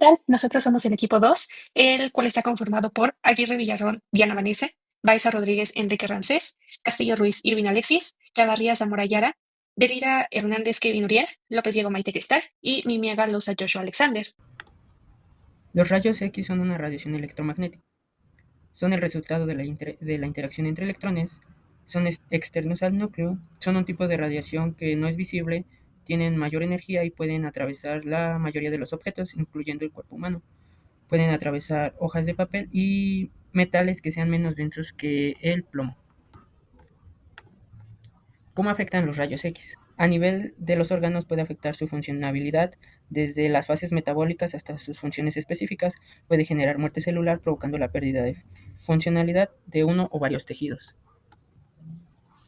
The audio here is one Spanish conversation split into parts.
tal? Nosotros somos el equipo 2, el cual está conformado por Aguirre Villarrón, Diana Vanessa, Baiza Rodríguez, Enrique Ramsés, Castillo Ruiz, Irving Alexis, Chavarría Zamora Yara, Delira Hernández, Kevin Uriel, López Diego Maite Cristal y Mimiaga Loza Joshua Alexander. Los rayos X son una radiación electromagnética. Son el resultado de la interacción entre electrones, son externos al núcleo, son un tipo de radiación que no es visible, tienen mayor energía y pueden atravesar la mayoría de los objetos, incluyendo el cuerpo humano. Pueden atravesar hojas de papel y metales que sean menos densos que el plomo. ¿Cómo afectan los rayos X? A nivel de los órganos puede afectar su funcionabilidad, desde las fases metabólicas hasta sus funciones específicas. Puede generar muerte celular provocando la pérdida de funcionalidad de uno o varios tejidos.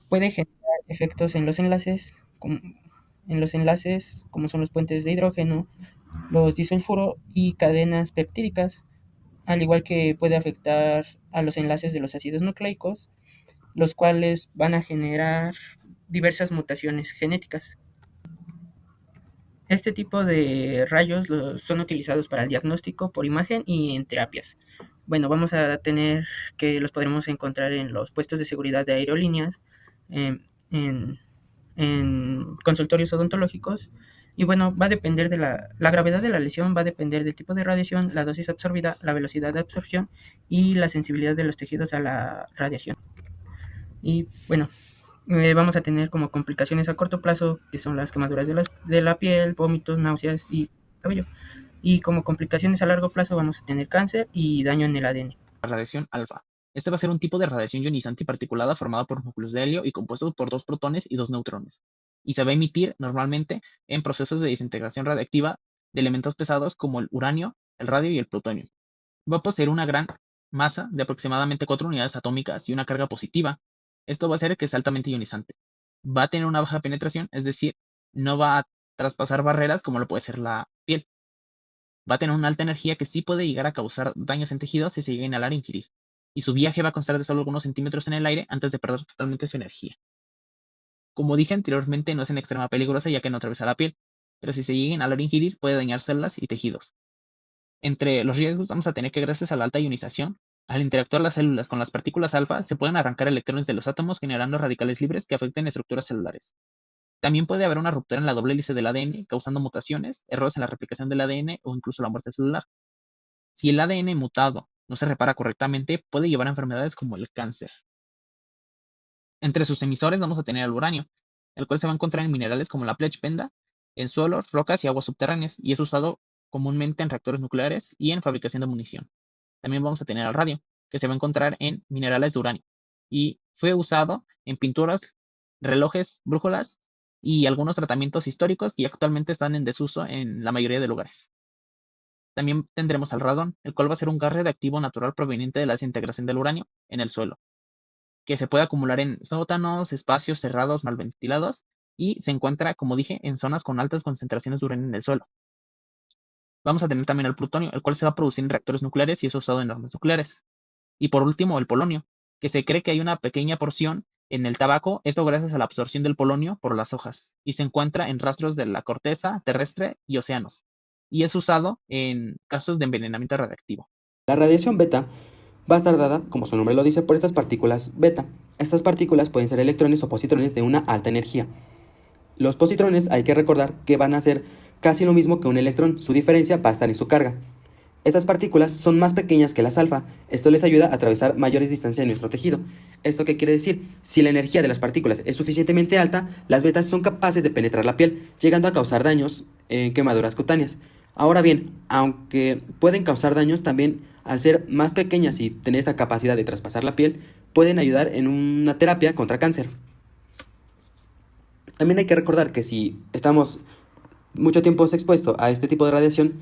Puede generar efectos en los enlaces como son los puentes de hidrógeno, los disulfuro y cadenas peptídicas, al igual que puede afectar a los enlaces de los ácidos nucleicos, los cuales van a generar diversas mutaciones genéticas. Este tipo de rayos son utilizados para el diagnóstico por imagen y en terapias. Bueno, vamos a tener que los podremos encontrar en los puestos de seguridad de aerolíneas, en, en consultorios odontológicos. Y bueno, va a depender de la gravedad de la lesión, va a depender del tipo de radiación, la dosis absorbida, la velocidad de absorción y la sensibilidad de los tejidos a la radiación. Y bueno, vamos a tener como complicaciones a corto plazo, que son las quemaduras de la piel, vómitos, náuseas y cabello. Y como complicaciones a largo plazo vamos a tener cáncer y daño en el ADN. Radiación alfa. Este va a ser un tipo de radiación ionizante y particulada formada por núcleos de helio y compuesto por 2 protones y 2 neutrones. Y se va a emitir normalmente en procesos de desintegración radiactiva de elementos pesados como el uranio, el radio y el plutonio. Va a poseer una gran masa de aproximadamente 4 unidades atómicas y una carga positiva. Esto va a hacer que sea altamente ionizante. Va a tener una baja penetración, es decir, no va a traspasar barreras como lo puede ser la piel. Va a tener una alta energía que sí puede llegar a causar daños en tejidos si se llega a inhalar e ingerir. Y su viaje va a constar de solo algunos centímetros en el aire antes de perder totalmente su energía. Como dije anteriormente, no es en extrema peligrosa ya que no atraviesa la piel, pero si se llega a inhalar e ingerir puede dañar células y tejidos. Entre los riesgos vamos a tener que gracias a la alta ionización, al interactuar las células con las partículas alfa, se pueden arrancar electrones de los átomos generando radicales libres que afecten estructuras celulares. También puede haber una ruptura en la doble hélice del ADN, causando mutaciones, errores en la replicación del ADN o incluso la muerte celular. Si el ADN mutado no se repara correctamente, puede llevar a enfermedades como el cáncer. Entre sus emisores vamos a tener el uranio, el cual se va a encontrar en minerales como la pechpenda, en suelos, rocas y aguas subterráneas, y es usado comúnmente en reactores nucleares y en fabricación de munición. También vamos a tener el radio, que se va a encontrar en minerales de uranio, y fue usado en pinturas, relojes, brújulas y algunos tratamientos históricos que actualmente están en desuso en la mayoría de lugares. También tendremos al radón, el cual va a ser un gas radioactivo natural proveniente de la desintegración del uranio en el suelo, que se puede acumular en sótanos, espacios cerrados mal ventilados y se encuentra, como dije, en zonas con altas concentraciones de uranio en el suelo. Vamos a tener también el plutonio, el cual se va a producir en reactores nucleares y es usado en armas nucleares. Y por último, el polonio, que se cree que hay una pequeña porción en el tabaco, esto gracias a la absorción del polonio por las hojas, y se encuentra en rastros de la corteza terrestre y océanos, y es usado en casos de envenenamiento radiactivo. La radiación beta va a estar dada, como su nombre lo dice, por estas partículas beta. Estas partículas pueden ser electrones o positrones de una alta energía. Los positrones hay que recordar que van a ser casi lo mismo que un electrón, su diferencia va a estar en su carga. Estas partículas son más pequeñas que las alfa, esto les ayuda a atravesar mayores distancias de nuestro tejido. ¿Esto qué quiere decir? Si la energía de las partículas es suficientemente alta, las betas son capaces de penetrar la piel, llegando a causar daños en quemaduras cutáneas. Ahora bien, aunque pueden causar daños, también al ser más pequeñas y tener esta capacidad de traspasar la piel, pueden ayudar en una terapia contra cáncer. También hay que recordar que si estamos mucho tiempo expuestos a este tipo de radiación,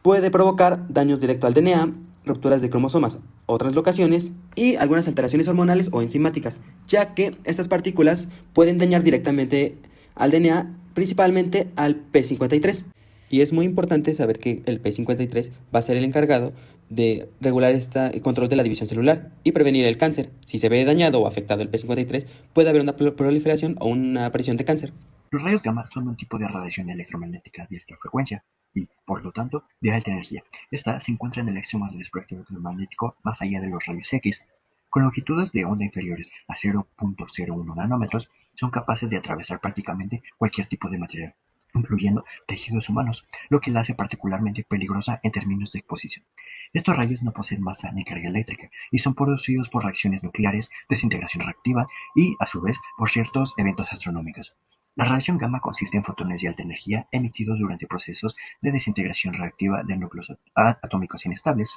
puede provocar daños directos al DNA, rupturas de cromosomas o translocaciones y algunas alteraciones hormonales o enzimáticas, ya que estas partículas pueden dañar directamente al DNA, principalmente al P53. Y es muy importante saber que el P53 va a ser el encargado de regular este control de la división celular y prevenir el cáncer. Si se ve dañado o afectado el P53, puede haber una proliferación o una aparición de cáncer. Los rayos gamma son un tipo de radiación electromagnética de alta frecuencia y, por lo tanto, de alta energía. Esta se encuentra en el extremo del espectro electromagnético más allá de los rayos X. Con longitudes de onda inferiores a 0.01 nanómetros, son capaces de atravesar prácticamente cualquier tipo de material, incluyendo tejidos humanos, lo que la hace particularmente peligrosa en términos de exposición. Estos rayos no poseen masa ni carga eléctrica y son producidos por reacciones nucleares, desintegración reactiva y, a su vez, por ciertos eventos astronómicos. La radiación gamma consiste en fotones de alta energía emitidos durante procesos de desintegración reactiva de núcleos atómicos inestables.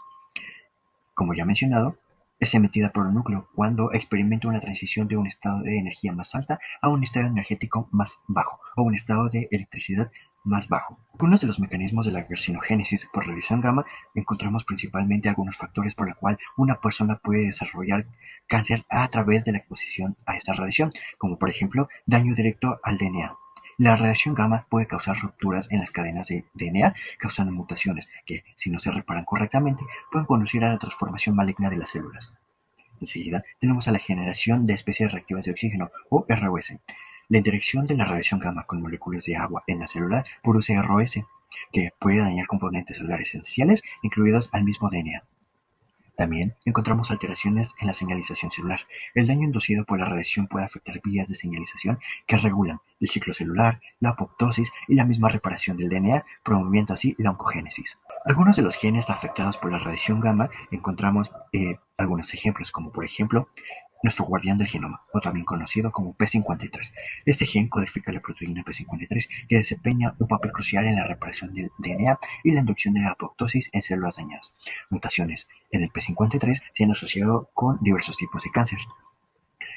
Como ya mencionado, es emitida por el núcleo cuando experimenta una transición de un estado de energía más alta a un estado energético más bajo o un estado de electricidad más bajo. Algunos de los mecanismos de la carcinogénesis por radiación gamma encontramos principalmente algunos factores por los cuales una persona puede desarrollar cáncer a través de la exposición a esta radiación, como por ejemplo daño directo al DNA. La radiación gamma puede causar rupturas en las cadenas de DNA, causando mutaciones que, si no se reparan correctamente, pueden conducir a la transformación maligna de las células. Enseguida tenemos a la generación de especies reactivas de oxígeno, o ROS. La interacción de la radiación gamma con moléculas de agua en la célula produce ROS, que puede dañar componentes celulares esenciales, incluidos al mismo DNA. También encontramos alteraciones en la señalización celular. El daño inducido por la radiación puede afectar vías de señalización que regulan el ciclo celular, la apoptosis y la misma reparación del DNA, promoviendo así la oncogénesis. Algunos de los genes afectados por la radiación gamma encontramos algunos ejemplos, como por ejemplo nuestro guardián del genoma, o también conocido como P53. Este gen codifica la proteína P53, que desempeña un papel crucial en la reparación del DNA y la inducción de la apoptosis en células dañadas. Mutaciones en el P53 se han asociado con diversos tipos de cáncer.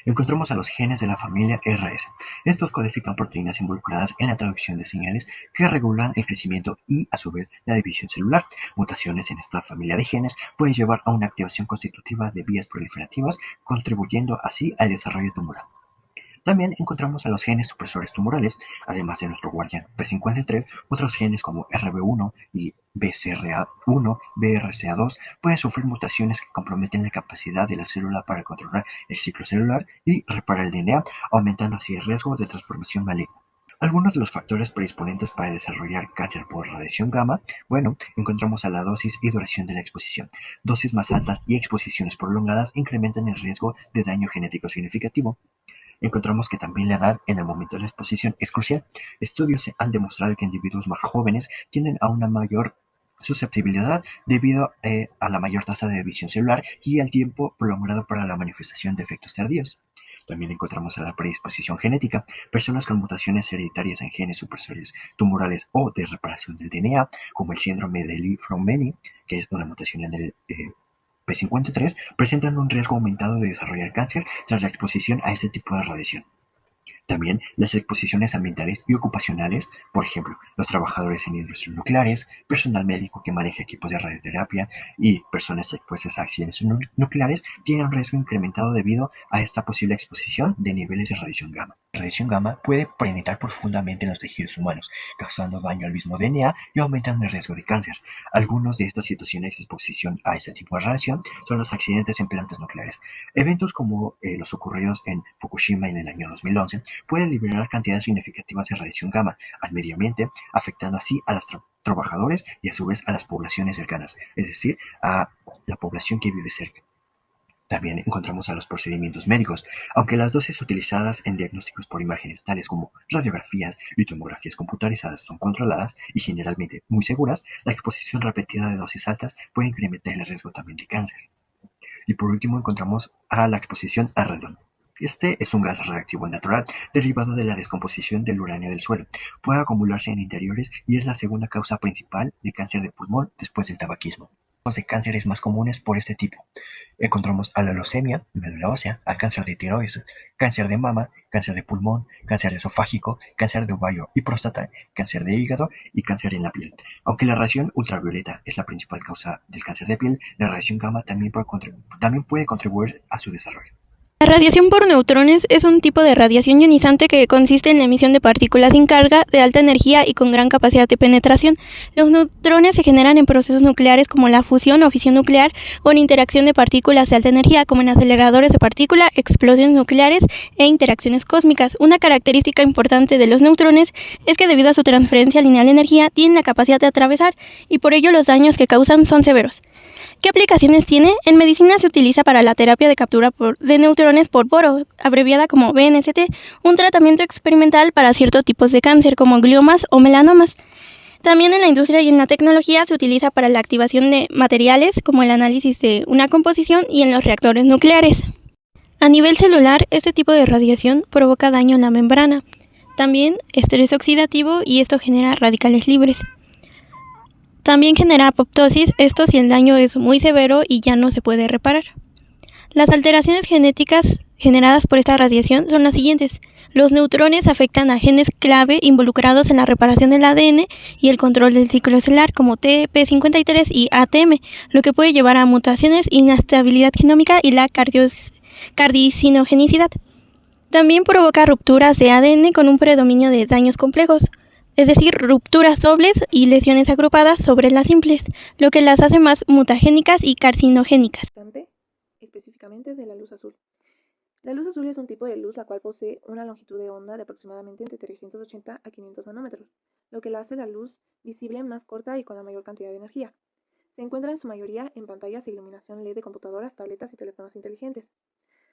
Encontramos a los genes de la familia RS. Estos codifican proteínas involucradas en la traducción de señales que regulan el crecimiento y, a su vez, la división celular. Mutaciones en esta familia de genes pueden llevar a una activación constitutiva de vías proliferativas, contribuyendo así al desarrollo tumoral. También encontramos a los genes supresores tumorales, además de nuestro guardián P53, otros genes como RB1 y BCRA1, BRCA2 pueden sufrir mutaciones que comprometen la capacidad de la célula para controlar el ciclo celular y reparar el DNA, aumentando así el riesgo de transformación maligna. Algunos de los factores predisponentes para desarrollar cáncer por radiación gamma, bueno, encontramos a la dosis y duración de la exposición. Dosis más altas y exposiciones prolongadas incrementan el riesgo de daño genético significativo. Encontramos que también la edad en el momento de la exposición es crucial. Estudios han demostrado que individuos más jóvenes tienen a una mayor susceptibilidad debido a la mayor tasa de división celular y al tiempo prolongado para la manifestación de efectos tardíos. También encontramos a la predisposición genética. Personas con mutaciones hereditarias en genes supresores tumorales o de reparación del DNA, como el síndrome de Li-Fraumeni, que es una mutación en el P53, presentan un riesgo aumentado de desarrollar cáncer tras la exposición a este tipo de radiación. También las exposiciones ambientales y ocupacionales, por ejemplo, los trabajadores en industrias nucleares, personal médico que maneja equipos de radioterapia y personas expuestas a accidentes nucleares, tienen un riesgo incrementado debido a esta posible exposición de niveles de radiación gamma. La radiación gamma puede penetrar profundamente en los tejidos humanos, causando daño al mismo DNA y aumentando el riesgo de cáncer. Algunos de estas situaciones de exposición a este tipo de radiación son los accidentes en plantas nucleares. Eventos como los ocurridos en Fukushima en el año 2011 pueden liberar cantidades significativas de radiación gamma al medio ambiente, afectando así a los trabajadores y a su vez a las poblaciones cercanas, es decir, a la población que vive cerca. También encontramos a los procedimientos médicos. Aunque las dosis utilizadas en diagnósticos por imágenes tales como radiografías y tomografías computarizadas son controladas y generalmente muy seguras, la exposición repetida de dosis altas puede incrementar el riesgo también de cáncer. Y por último encontramos a la exposición a radón. Este es un gas radiactivo natural derivado de la descomposición del uranio del suelo. Puede acumularse en interiores y es la segunda causa principal de cáncer de pulmón después del tabaquismo. Los de cánceres más comunes por este tipo. Encontramos a la leucemia, médula ósea, al cáncer de tiroides, cáncer de mama, cáncer de pulmón, cáncer esofágico, cáncer de ovario y próstata, cáncer de hígado y cáncer en la piel. Aunque la radiación ultravioleta es la principal causa del cáncer de piel, la radiación gamma también puede contribuir a su desarrollo. La radiación por neutrones es un tipo de radiación ionizante que consiste en la emisión de partículas sin carga, de alta energía y con gran capacidad de penetración. Los neutrones se generan en procesos nucleares como la fusión o fisión nuclear o en interacción de partículas de alta energía como en aceleradores de partícula, explosiones nucleares e interacciones cósmicas. Una característica importante de los neutrones es que debido a su transferencia lineal de energía tienen la capacidad de atravesar y por ello los daños que causan son severos. ¿Qué aplicaciones tiene? En medicina se utiliza para la terapia de captura de neutrones por poro, abreviada como BNST, un tratamiento experimental para ciertos tipos de cáncer como gliomas o melanomas. También en la industria y en la tecnología se utiliza para la activación de materiales como el análisis de una composición y en los reactores nucleares. A nivel celular, este tipo de radiación provoca daño en la membrana, también estrés oxidativo y esto genera radicales libres. También genera apoptosis, esto si el daño es muy severo y ya no se puede reparar. Las alteraciones genéticas generadas por esta radiación son las siguientes. Los neutrones afectan a genes clave involucrados en la reparación del ADN y el control del ciclo celular como TP53 y ATM, lo que puede llevar a mutaciones, inestabilidad genómica y la carcinogenicidad. También provoca rupturas de ADN con un predominio de daños complejos, es decir, rupturas dobles y lesiones agrupadas sobre las simples, lo que las hace más mutagénicas y carcinogénicas. Específicamente de la luz azul. La luz azul es un tipo de luz la cual posee una longitud de onda de aproximadamente entre 380 a 500 nanómetros, lo que la hace la luz visible más corta y con la mayor cantidad de energía. Se encuentra en su mayoría en pantallas e iluminación LED de computadoras, tabletas y teléfonos inteligentes.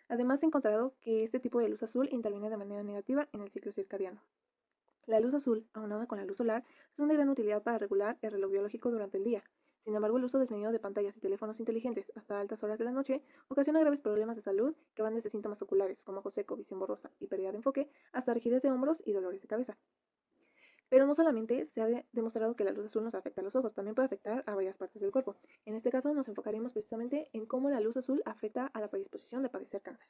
Además, se ha encontrado que este tipo de luz azul interviene de manera negativa en el ciclo circadiano. La luz azul, aunada con la luz solar, son de gran utilidad para regular el reloj biológico durante el día. Sin embargo, el uso desmedido de pantallas y teléfonos inteligentes hasta altas horas de la noche ocasiona graves problemas de salud que van desde síntomas oculares como ojo seco, visión borrosa y pérdida de enfoque hasta rigidez de hombros y dolores de cabeza. Pero no solamente se ha demostrado que la luz azul nos afecta a los ojos, también puede afectar a varias partes del cuerpo. En este caso nos enfocaremos precisamente en cómo la luz azul afecta a la predisposición de padecer cáncer.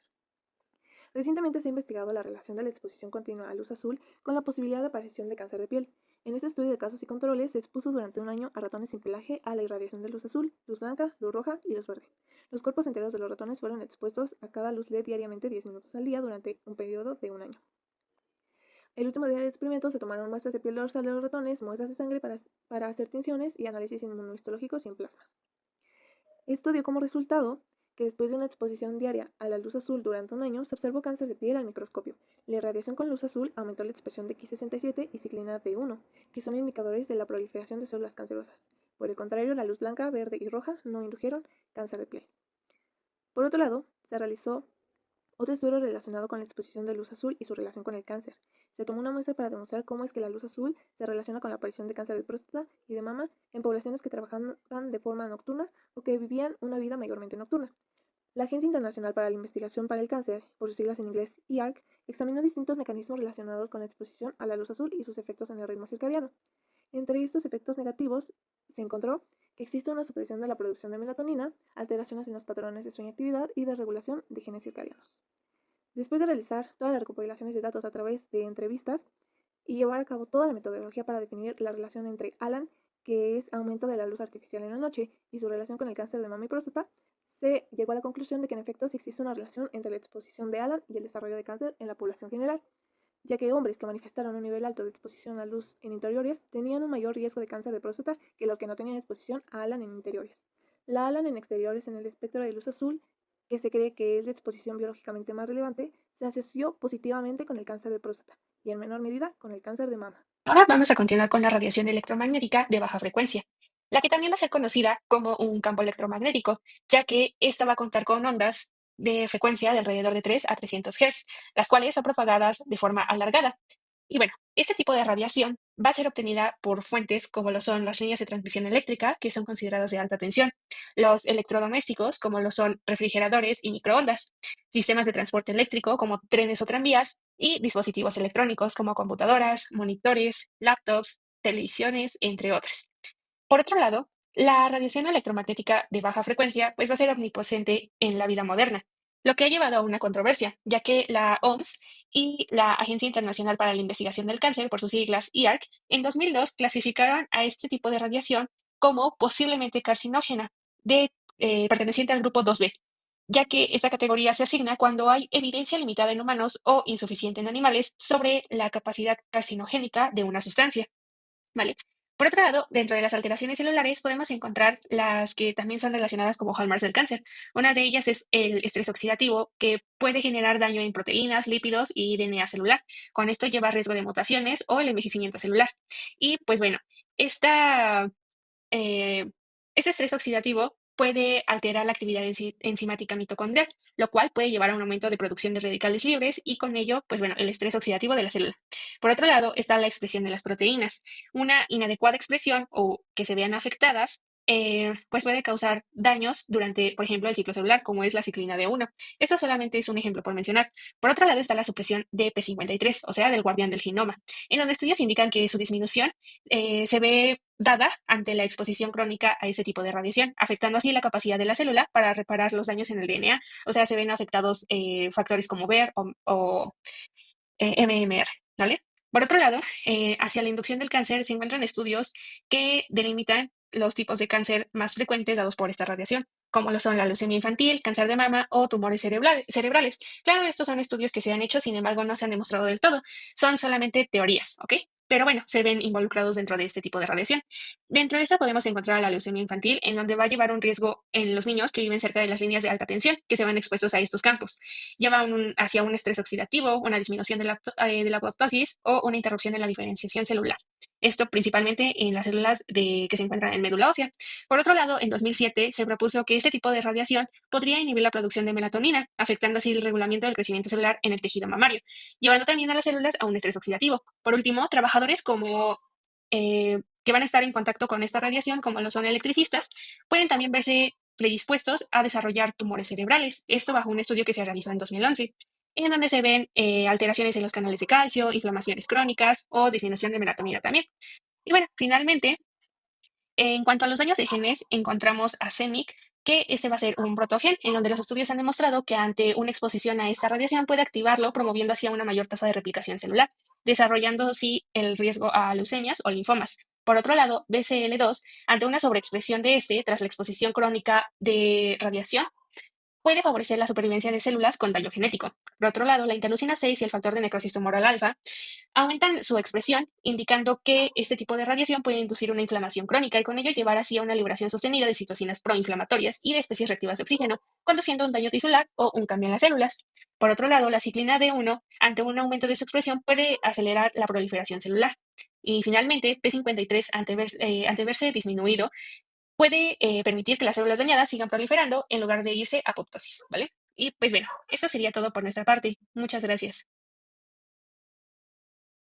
Recientemente se ha investigado la relación de la exposición continua a luz azul con la posibilidad de aparición de cáncer de piel. En este estudio de casos y controles se expuso durante un año a ratones sin pelaje a la irradiación de luz azul, luz blanca, luz roja y luz verde. Los cuerpos enteros de los ratones fueron expuestos a cada luz LED diariamente 10 minutos al día durante un periodo de un año. El último día del experimento se tomaron muestras de piel dorsal de los ratones, muestras de sangre para hacer tinciones y análisis inmunohistológicos y en plasma. Esto dio como resultado que después de una exposición diaria a la luz azul durante un año, se observó cáncer de piel al microscopio. La irradiación con luz azul aumentó la expresión de Ki67 y ciclina D1, que son indicadores de la proliferación de células cancerosas. Por el contrario, la luz blanca, verde y roja no indujeron cáncer de piel. Por otro lado, se realizó otro estudio relacionado con la exposición de luz azul y su relación con el cáncer. Se tomó una muestra para demostrar cómo es que la luz azul se relaciona con la aparición de cáncer de próstata y de mama en poblaciones que trabajaban de forma nocturna o que vivían una vida mayormente nocturna. La Agencia Internacional para la Investigación para el Cáncer, por sus siglas en inglés IARC, examinó distintos mecanismos relacionados con la exposición a la luz azul y sus efectos en el ritmo circadiano. Entre estos efectos negativos, se encontró que existe una supresión de la producción de melatonina, alteraciones en los patrones de sueño y actividad y de regulación de genes circadianos. Después de realizar todas las recopilaciones de datos a través de entrevistas y llevar a cabo toda la metodología para definir la relación entre ALAN, que es aumento de la luz artificial en la noche, y su relación con el cáncer de mama y próstata, se llegó a la conclusión de que en efecto sí existe una relación entre la exposición de ALAN y el desarrollo de cáncer en la población general, ya que hombres que manifestaron un nivel alto de exposición a luz en interiores tenían un mayor riesgo de cáncer de próstata que los que no tenían exposición a ALAN en interiores. La ALAN en exteriores en el espectro de luz azul, que se cree que es la exposición biológicamente más relevante, se asoció positivamente con el cáncer de próstata y en menor medida con el cáncer de mama. Ahora vamos a continuar con la radiación electromagnética de baja frecuencia, la que también va a ser conocida como un campo electromagnético, ya que esta va a contar con ondas de frecuencia de alrededor de 3 a 300 Hz, las cuales son propagadas de forma alargada. Y bueno, este tipo de radiación va a ser obtenida por fuentes como lo son las líneas de transmisión eléctrica, que son consideradas de alta tensión, los electrodomésticos, como lo son refrigeradores y microondas, sistemas de transporte eléctrico, como trenes o tranvías, y dispositivos electrónicos, como computadoras, monitores, laptops, televisiones, entre otras. Por otro lado, la radiación electromagnética de baja frecuencia pues va a ser omnipresente en la vida moderna, lo que ha llevado a una controversia, ya que la OMS y la Agencia Internacional para la Investigación del Cáncer, por sus siglas IARC, en 2002 clasificaron a este tipo de radiación como posiblemente carcinógena, perteneciente al grupo 2B. ya que esta categoría se asigna cuando hay evidencia limitada en humanos o insuficiente en animales sobre la capacidad carcinogénica de una sustancia. ¿Vale? Por otro lado, dentro de las alteraciones celulares podemos encontrar las que también son relacionadas como hallmarks del cáncer. Una de ellas es el estrés oxidativo, que puede generar daño en proteínas, lípidos y DNA celular. Con esto lleva riesgo de mutaciones o el envejecimiento celular. Y pues bueno, esta eh, este estrés oxidativo puede alterar la actividad enzimática mitocondrial, lo cual puede llevar a un aumento de producción de radicales libres y con ello, pues bueno, el estrés oxidativo de la célula. Por otro lado, está la expresión de las proteínas. Una inadecuada expresión o que se vean afectadas, pues puede causar daños durante, por ejemplo, el ciclo celular, como es la ciclina D1. Esto solamente es un ejemplo por mencionar. Por otro lado, está la supresión de P53, o sea, del guardián del genoma, en donde estudios indican que su disminución se ve dada ante la exposición crónica a ese tipo de radiación, afectando así la capacidad de la célula para reparar los daños en el DNA. O sea, se ven afectados factores como BER o MMR, ¿vale? Por otro lado, hacia la inducción del cáncer se encuentran estudios que delimitan los tipos de cáncer más frecuentes dados por esta radiación, como lo son la leucemia infantil, cáncer de mama o tumores cerebrales. Claro, estos son estudios que se han hecho, sin embargo, no se han demostrado del todo. Son solamente teorías, ¿ok? Pero bueno, se ven involucrados dentro de este tipo de radiación. Dentro de esta podemos encontrar la leucemia infantil, en donde va a llevar un riesgo en los niños que viven cerca de las líneas de alta tensión, que se van expuestos a estos campos. Lleva hacia un estrés oxidativo, una disminución de la apoptosis o una interrupción en la diferenciación celular. Esto principalmente en las células que se encuentran en médula ósea. Por otro lado, en 2007 se propuso que este tipo de radiación podría inhibir la producción de melatonina, afectando así el regulamiento del crecimiento celular en el tejido mamario, llevando también a las células a un estrés oxidativo. Por último, trabajadores que van a estar en contacto con esta radiación, como lo son electricistas, pueden también verse predispuestos a desarrollar tumores cerebrales. Esto bajo un estudio que se realizó en 2011, en donde se ven alteraciones en los canales de calcio, inflamaciones crónicas o disminución de melatonina también. Y bueno, finalmente, en cuanto a los daños de genes, encontramos a CEMIC, que este va a ser un protogen, en donde los estudios han demostrado que ante una exposición a esta radiación puede activarlo, promoviendo así una mayor tasa de replicación celular, desarrollando así el riesgo a leucemias o linfomas. Por otro lado, BCL2, ante una sobreexpresión de este tras la exposición crónica de radiación, puede favorecer la supervivencia de células con daño genético. Por otro lado, la interleucina 6 y el factor de necrosis tumoral alfa aumentan su expresión, indicando que este tipo de radiación puede inducir una inflamación crónica y con ello llevar así a una liberación sostenida de citocinas proinflamatorias y de especies reactivas de oxígeno, conduciendo a un daño tisular o un cambio en las células. Por otro lado, la ciclina D1, ante un aumento de su expresión, puede acelerar la proliferación celular. Y finalmente, P53, ante verse disminuido, puede permitir que las células dañadas sigan proliferando en lugar de irse a apoptosis, ¿vale? Y pues bueno, esto sería todo por nuestra parte. Muchas gracias.